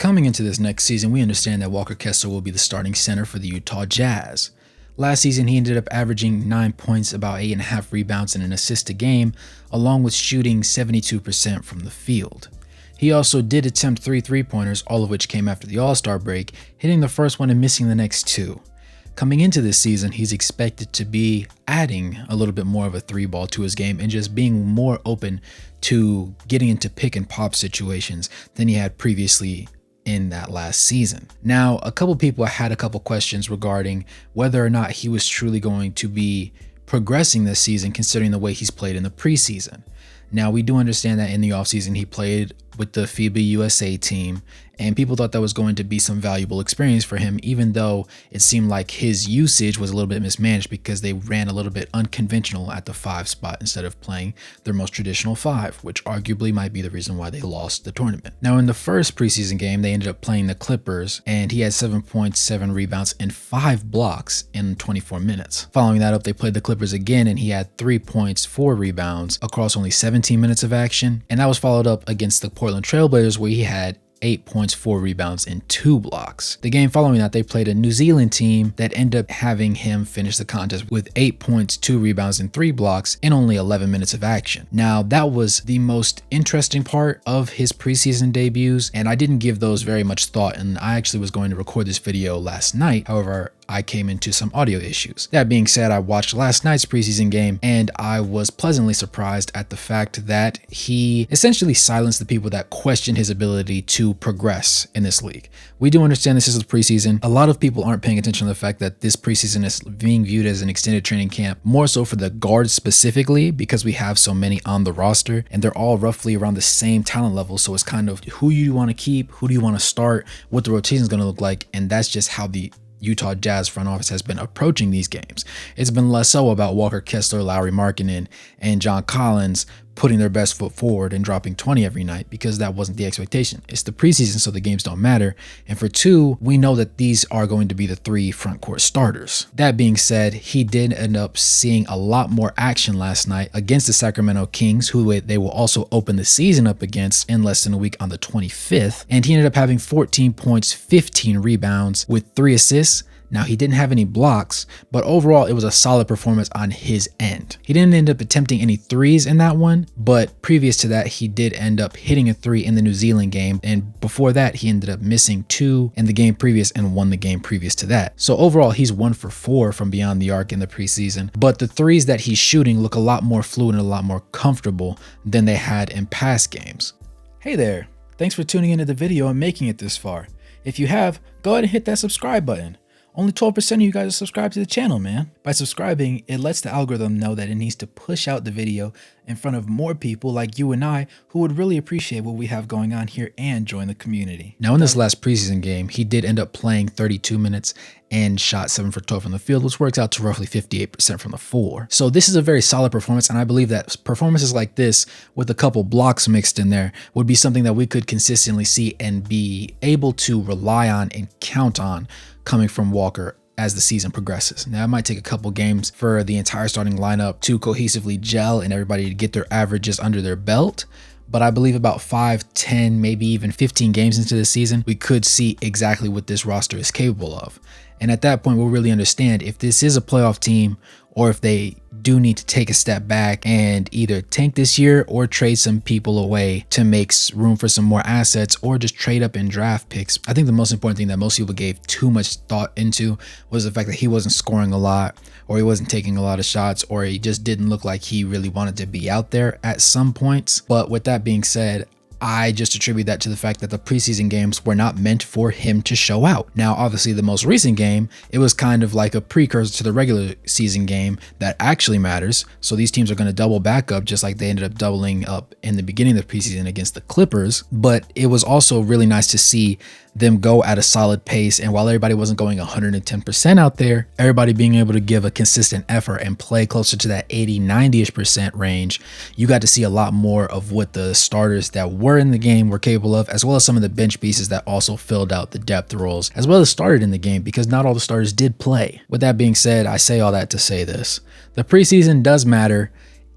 Coming into this next season, we understand that Walker Kessler will be the starting center for the Utah Jazz. Last season, he ended up averaging 9 points, about 8.5 rebounds, and an assist a game, along with shooting 72% from the field. He also did attempt 3 3-pointers, all of which came after the All-Star break, hitting the first one and missing the next 2. Coming into this season, he's expected to be adding a little bit more of a 3-ball to his game and just being more open to getting into pick and pop situations than he had previously in that last season. Now, a couple people had a couple questions regarding whether or not he was truly going to be progressing this season, considering the way he's played in the preseason. Now, we do understand that in the offseason, he played with the FIBA USA team, and people thought that was going to be some valuable experience for him, even though it seemed like his usage was a little bit mismanaged because they ran a little bit unconventional at the 5 spot instead of playing their most traditional 5, which arguably might be the reason why they lost the tournament. Now, in the first preseason game, they ended up playing the Clippers, and he had 7 points, 7 rebounds, and 5 blocks in 24 minutes. Following that up, they played the Clippers again, and he had 3 points, 4 rebounds across only 17 minutes of action, and that was followed up against the Portland Trailblazers, where he had 8 points, 4 rebounds, and 2 blocks. The game following that, they played a New Zealand team that ended up having him finish the contest with 8 points, 2 rebounds, and 3 blocks in only 11 minutes of action. Now, that was the most interesting part of his preseason debuts, and I didn't give those very much thought, and I actually was going to record this video last night. However, I came into some audio issues. That being said, I watched last night's preseason game, and I was pleasantly surprised at the fact that he essentially silenced the people that questioned his ability to progress in this league. We do understand this is the preseason. A lot of people aren't paying attention to the fact that this preseason is being viewed as an extended training camp, more so for the guards specifically, because we have so many on the roster, and they're all roughly around the same talent level. So it's kind of who you want to keep, who do you want to start, what the rotation is going to look like, and that's just how the Utah Jazz front office has been approaching these games. It's been less so about Walker Kessler, Lauri Markkanen, and John Collins putting their best foot forward and dropping 20 every night, because that wasn't the expectation. It's the preseason, so the games don't matter. And for 2, we know that these are going to be the 3 front court starters. That being said, he did end up seeing a lot more action last night against the Sacramento Kings, who they will also open the season up against in less than a week on the 25th. And he ended up having 14 points, 15 rebounds with 3 assists. Now, he didn't have any blocks, but overall, it was a solid performance on his end. He didn't end up attempting any 3s in that one, but previous to that, he did end up hitting a 3 in the New Zealand game. And before that, he ended up missing 2 in the game previous and won the game previous to that. So overall, he's 1 for 4 from beyond the arc in the preseason. But the 3s that he's shooting look a lot more fluid and a lot more comfortable than they had in past games. Hey there, thanks for tuning into the video and making it this far. If you have, go ahead and hit that subscribe button. Only 12% of you guys are subscribed to the channel, man. By subscribing, it lets the algorithm know that it needs to push out the video in front of more people like you and I who would really appreciate what we have going on here and join the community. Now, in this last preseason game, he did end up playing 32 minutes and shot 7 for 12 from the field, which works out to roughly 58% from the floor. So this is a very solid performance, and I believe that performances like this with a couple blocks mixed in there would be something that we could consistently see and be able to rely on and count on coming from Walker as the season progresses. Now, it might take a couple games for the entire starting lineup to cohesively gel and everybody to get their averages under their belt, but I believe about 5, 10, maybe even 15 games into the season, we could see exactly what this roster is capable of. And at that point, we'll really understand if this is a playoff team or if they do need to take a step back and either tank this year or trade some people away to make room for some more assets or just trade up in draft picks. I think the most important thing that most people gave too much thought into was the fact that he wasn't scoring a lot, or he wasn't taking a lot of shots, or he just didn't look like he really wanted to be out there at some points. But with that being said, I just attribute that to the fact that the preseason games were not meant for him to show out. Now, obviously, the most recent game, it was kind of like a precursor to the regular season game that actually matters. So these teams are going to double back up just like they ended up doubling up in the beginning of the preseason against the Clippers. But it was also really nice to see them go at a solid pace. And while everybody wasn't going 110% out there, everybody being able to give a consistent effort and play closer to that 80-90% range, you got to see a lot more of what the starters that were in the game were capable of, as well as some of the bench pieces that also filled out the depth roles, as well as started in the game, because not all the starters did play. With that being said, I say all that to say this. The preseason does matter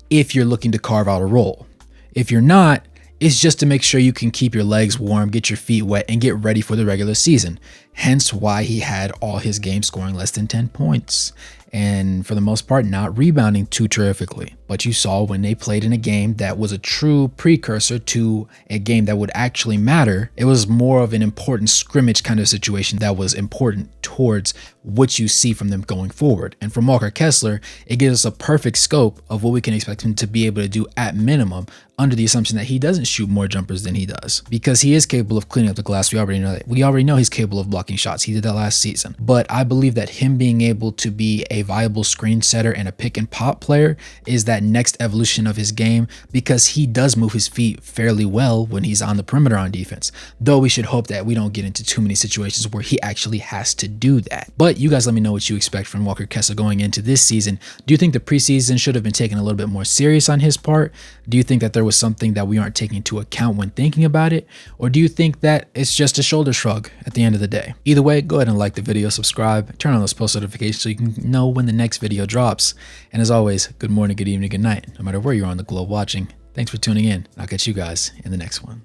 if you're looking to carve out a role. If you're not, It's just to make sure you can keep your legs warm, get your feet wet, and get ready for the regular season. Hence why he had all his games scoring less than 10 points. And for the most part, not rebounding too terrifically. But you saw when they played in a game that was a true precursor to a game that would actually matter, it was more of an important scrimmage kind of situation that was important towards what you see from them going forward. And from Walker Kessler, it gives us a perfect scope of what we can expect him to be able to do at minimum, under the assumption that he doesn't shoot more jumpers than he does, because he is capable of cleaning up the glass. We already know that. We already know he's capable of blocking shots. He did that last season. But I believe that him being able to be a viable screen setter and a pick and pop player is that next evolution of his game, because he does move his feet fairly well when he's on the perimeter on defense. Though we should hope that we don't get into too many situations where he actually has to do that. But you guys let me know what you expect from Walker Kessler going into this season. Do you think the preseason should have been taken a little bit more serious on his part? Do you think that there was something that we aren't taking into account when thinking about it? Or do you think that it's just a shoulder shrug at the end of the day? Either way, go ahead and like the video, subscribe, turn on those post notifications so you can know when the next video drops. And as always, good morning, good evening, good night, no matter where you're on the globe watching. Thanks for tuning in. I'll catch you guys in the next one.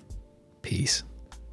Peace.